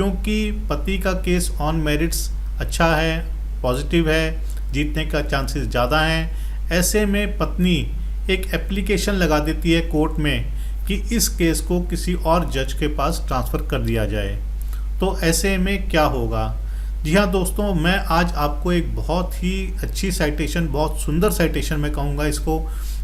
क्योंकि पति का केस ऑन मेरिट्स अच्छा है, पॉजिटिव है, जीतने का चांसेस ज़्यादा हैं। ऐसे में पत्नी एक एप्लीकेशन लगा देती है कोर्ट में कि इस केस को किसी और जज के पास ट्रांसफ़र कर दिया जाए। तो ऐसे में क्या होगा? जी हाँ दोस्तों, मैं आज आपको एक बहुत ही अच्छी साइटेशन, बहुत सुंदर साइटेशन मैं कहूँगा इसको,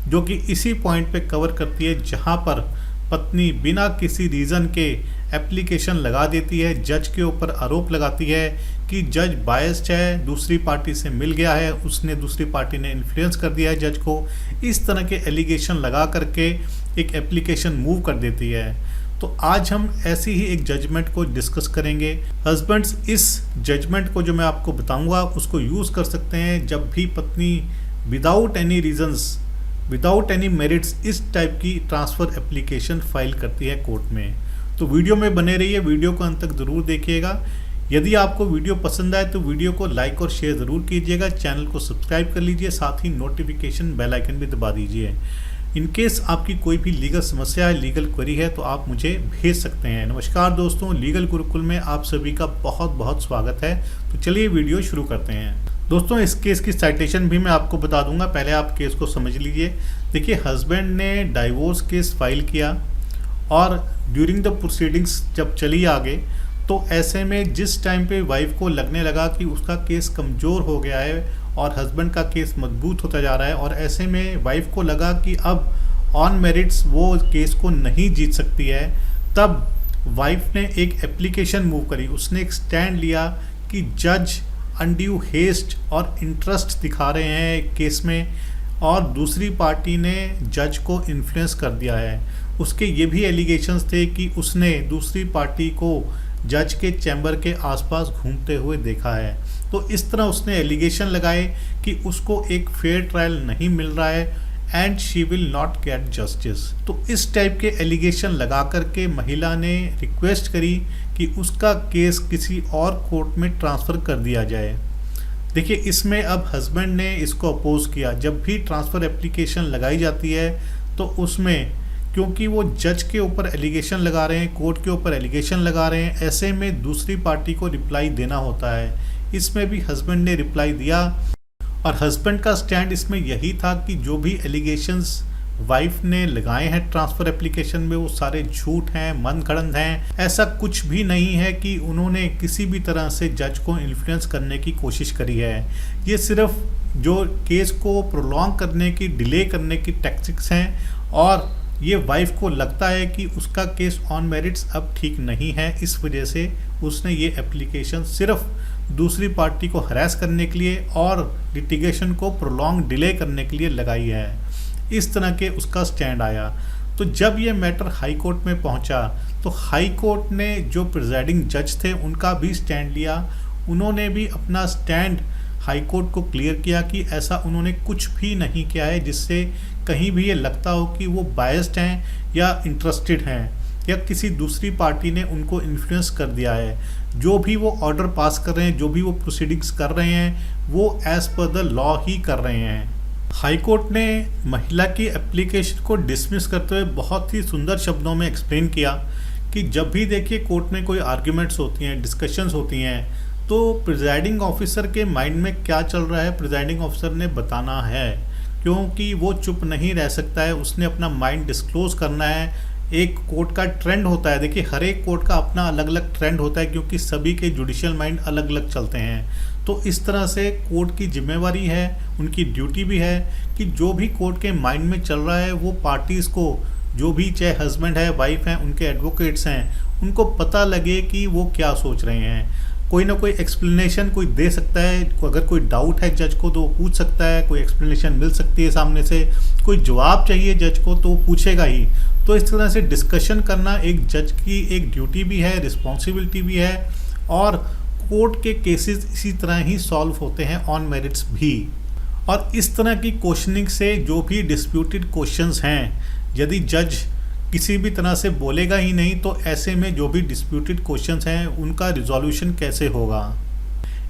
जो कि इसी पॉइंट पे कवर करती है जहाँ पर पत्नी बिना किसी रीज़न के एप्लीकेशन लगा देती है, जज के ऊपर आरोप लगाती है कि जज बायस्ड है, दूसरी पार्टी से मिल गया है, उसने दूसरी पार्टी ने इन्फ्लुएंस कर दिया है जज को। इस तरह के एलिगेशन लगा करके एक एप्लीकेशन मूव कर देती है। तो आज हम ऐसी ही एक जजमेंट को डिस्कस करेंगे। हस्बैंड्स इस जजमेंट को जो मैं आपको बताऊंगा उसको यूज़ कर सकते हैं जब भी पत्नी without any reasons, without any merits इस टाइप की ट्रांसफ़र एप्लीकेशन फाइल करती है कोर्ट में। तो वीडियो में बने रहिए, वीडियो को अंत तक ज़रूर देखिएगा। यदि आपको वीडियो पसंद आए तो वीडियो को लाइक और शेयर ज़रूर कीजिएगा, चैनल को सब्सक्राइब कर लीजिए, साथ ही नोटिफिकेशन बेल आइकन भी दबा दीजिए। इन केस आपकी कोई भी लीगल समस्या है, लीगल क्वेरी है, तो आप मुझे भेज सकते हैं। नमस्कार दोस्तों, लीगल गुरुकुल में आप सभी का बहुत बहुत स्वागत है। तो चलिए वीडियो शुरू करते हैं। दोस्तों, इस केस की साइटेशन भी मैं आपको बता दूंगा, पहले आप केस को समझ लीजिए। देखिए, हस्बैंड ने डाइवोर्स केस फाइल किया और ड्यूरिंग द प्रोसीडिंग्स जब चली आगे, तो ऐसे में जिस टाइम पे वाइफ को लगने लगा कि उसका केस कमज़ोर हो गया है और हस्बैंड का केस मजबूत होता जा रहा है, और ऐसे में वाइफ को लगा कि अब ऑन मेरिट्स वो केस को नहीं जीत सकती है, तब वाइफ ने एक एप्लीकेशन मूव करी। उसने एक स्टैंड लिया कि जज अनड्यू हेस्ट और इंटरेस्ट दिखा रहे हैं केस में, और दूसरी पार्टी ने जज को इन्फ्लुएंस कर दिया है। उसके ये भी एलिगेशंस थे कि उसने दूसरी पार्टी को जज के चैम्बर के आसपास घूमते हुए देखा है। तो इस तरह उसने एलिगेशन लगाए कि उसको एक फेयर ट्रायल नहीं मिल रहा है and she will not gate justice. तो इस टाइप के एलिगेशन लगा करके महिला ने रिक्वेस्ट करी कि उसका केस किसी और कोर्ट में ट्रांसफ़र कर दिया जाए। देखिए, इसमें अब हस्बैंड ने इसको अपोज किया। जब भी ट्रांसफ़र एप्लीकेशन लगाई जाती है तो उसमें क्योंकि वो जज के ऊपर एलिगेशन लगा रहे हैं, कोर्ट के ऊपर एलिगेशन लगा रहे हैं, ऐसे में दूसरी पार्टी को रिप्लाई देना होता है। इसमें भी हस्बैंड ने रिप्लाई दिया और हस्बैंड का स्टैंड इसमें यही था कि जो भी एलिगेशंस वाइफ ने लगाए हैं ट्रांसफ़र एप्लीकेशन में वो सारे झूठ हैं, मनगढ़ंत हैं। ऐसा कुछ भी नहीं है कि उन्होंने किसी भी तरह से जज को इन्फ्लुएंस करने की कोशिश करी है। ये सिर्फ जो केस को प्रोलॉन्ग करने की, डिले करने की टैक्टिक्स हैं, और ये वाइफ को लगता है कि उसका केस ऑन मेरिट्स अब ठीक नहीं है, इस वजह से उसने ये एप्लीकेशन सिर्फ दूसरी पार्टी को हरास करने के लिए और लिटिगेशन को प्रोलॉन्ग डिले करने के लिए लगाई है। इस तरह के उसका स्टैंड आया। तो जब ये मैटर हाई कोर्ट में पहुंचा तो हाई कोर्ट ने जो प्रिजाइडिंग जज थे उनका भी स्टैंड लिया। उन्होंने भी अपना स्टैंड हाई कोर्ट को क्लियर किया कि ऐसा उन्होंने कुछ भी नहीं किया है जिससे कहीं भी ये लगता हो कि वो बायस्ड हैं या इंटरेस्टेड हैं या किसी दूसरी पार्टी ने उनको इन्फ्लुएंस कर दिया है। जो भी वो ऑर्डर पास कर रहे हैं, जो भी वो प्रोसीडिंग्स कर रहे हैं, वो एज़ पर द लॉ ही कर रहे हैं। हाई कोर्ट ने महिला की एप्लीकेशन को डिसमिस करते हुए बहुत ही सुंदर शब्दों में एक्सप्लेन किया कि जब भी देखिए कोर्ट में कोई आर्ग्यूमेंट्स होती हैं, डिस्कशंस होती हैं, तो प्रिजाइडिंग ऑफिसर के माइंड में क्या चल रहा है प्रिजाइडिंग ऑफिसर ने बताना है, क्योंकि वो चुप नहीं रह सकता है, उसने अपना माइंड डिस्क्लोज करना है। एक कोर्ट का ट्रेंड होता है, देखिए हर एक कोर्ट का अपना अलग अलग ट्रेंड होता है, क्योंकि सभी के जुडिशियल माइंड अलग अलग चलते हैं। तो इस तरह से कोर्ट की जिम्मेवारी है, उनकी ड्यूटी भी है कि जो भी कोर्ट के माइंड में चल रहा है वो पार्टीज़ को, जो भी चाहे हस्बैंड है, वाइफ हैं, उनके एडवोकेट्स हैं, उनको पता लगे कि वो क्या सोच रहे हैं। कोई ना कोई एक्सप्लेनेशन कोई दे सकता है, अगर कोई डाउट है जज को तो वो पूछ सकता है, कोई एक्सप्लेनेशन मिल सकती है सामने से, कोई जवाब चाहिए जज को तो वो पूछेगा ही। तो इस तरह से डिस्कशन करना एक जज की एक ड्यूटी भी है, रिस्पॉन्सिबिलिटी भी है, और कोर्ट के केसेस इसी तरह ही सॉल्व होते हैं, ऑन मेरिट्स भी। और इस तरह की क्वेश्चनिंग से जो भी डिस्प्यूटेड क्वेश्चंस हैं, यदि जज किसी भी तरह से बोलेगा ही नहीं तो ऐसे में जो भी डिस्प्यूटेड क्वेश्चंस हैं उनका रिजोल्यूशन कैसे होगा।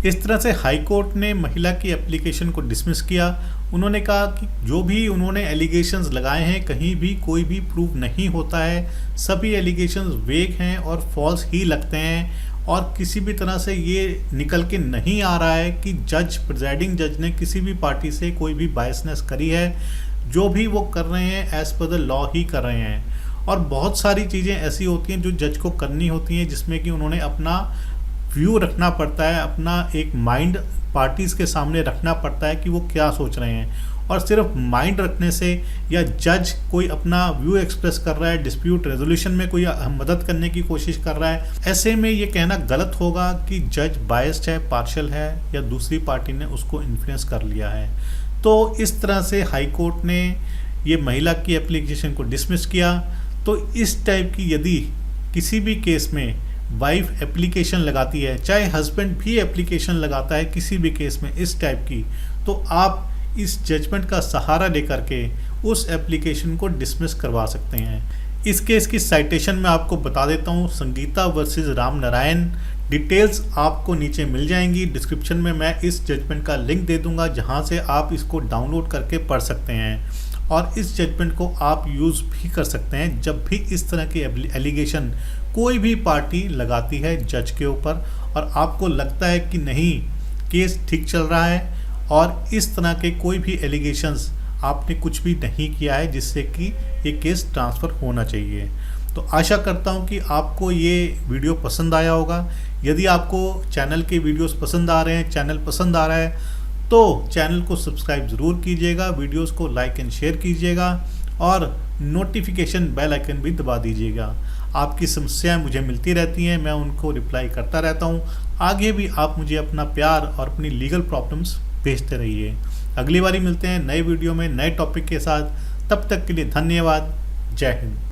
इस तरह से हाई कोर्ट ने महिला की एप्लीकेशन को डिसमिस किया। उन्होंने कहा कि जो भी उन्होंने एलिगेशंस लगाए हैं कहीं भी कोई भी प्रूव नहीं होता है, सभी एलिगेशंस वेग हैं और फॉल्स ही लगते हैं, और किसी भी तरह से ये निकल के नहीं आ रहा है कि प्रिजाइडिंग जज ने किसी भी पार्टी से कोई भी बायसनेस करी है। जो भी वो कर रहे हैं एज पर द लॉ ही कर रहे हैं। और बहुत सारी चीज़ें ऐसी होती हैं जो जज को करनी होती हैं, जिसमें कि उन्होंने अपना व्यू रखना पड़ता है, अपना एक माइंड पार्टीज़ के सामने रखना पड़ता है कि वो क्या सोच रहे हैं। और सिर्फ माइंड रखने से या जज कोई अपना व्यू एक्सप्रेस कर रहा है, डिस्प्यूट रेजोल्यूशन में कोई मदद करने की कोशिश कर रहा है, ऐसे में ये कहना गलत होगा कि जज बायस्ड है, पार्शियल है या दूसरी पार्टी ने उसको इन्फ्लुएंस कर लिया है। तो इस तरह से हाई कोर्ट ने ये महिला की एप्लीकेशन को डिसमिस किया। तो इस टाइप की यदि किसी भी केस में वाइफ एप्लीकेशन लगाती है, चाहे हस्बैंड भी एप्लीकेशन लगाता है किसी भी केस में इस टाइप की, तो आप इस जजमेंट का सहारा लेकर के उस एप्लीकेशन को डिसमिस करवा सकते हैं। इस केस की साइटेशन मैं आपको बता देता हूँ, संगीता वर्सेस राम नारायण। डिटेल्स आपको नीचे मिल जाएंगी। डिस्क्रिप्शन में मैं इस जजमेंट का लिंक दे दूंगा, जहां से आप इसको डाउनलोड करके पढ़ सकते हैं और इस जजमेंट को आप यूज़ भी कर सकते हैं जब भी इस तरह की एलिगेशन कोई भी पार्टी लगाती है जज के ऊपर और आपको लगता है कि नहीं केस ठीक चल रहा है और इस तरह के कोई भी एलिगेशंस आपने कुछ भी नहीं किया है जिससे कि ये केस ट्रांसफ़र होना चाहिए। तो आशा करता हूँ कि आपको ये वीडियो पसंद आया होगा। यदि आपको चैनल के वीडियोस पसंद आ रहे हैं, चैनल पसंद आ रहा है, तो चैनल को सब्सक्राइब ज़रूर कीजिएगा, वीडियोस को लाइक एंड शेयर कीजिएगा और नोटिफिकेशन बेल आइकन भी दबा दीजिएगा। आपकी समस्याएं मुझे मिलती रहती हैं, मैं उनको रिप्लाई करता रहता हूँ। आगे भी आप मुझे अपना प्यार और अपनी लीगल प्रॉब्लम्स भेजते रहिए। अगली बारी मिलते हैं नए वीडियो में नए टॉपिक के साथ। तब तक के लिए धन्यवाद। जय हिंद।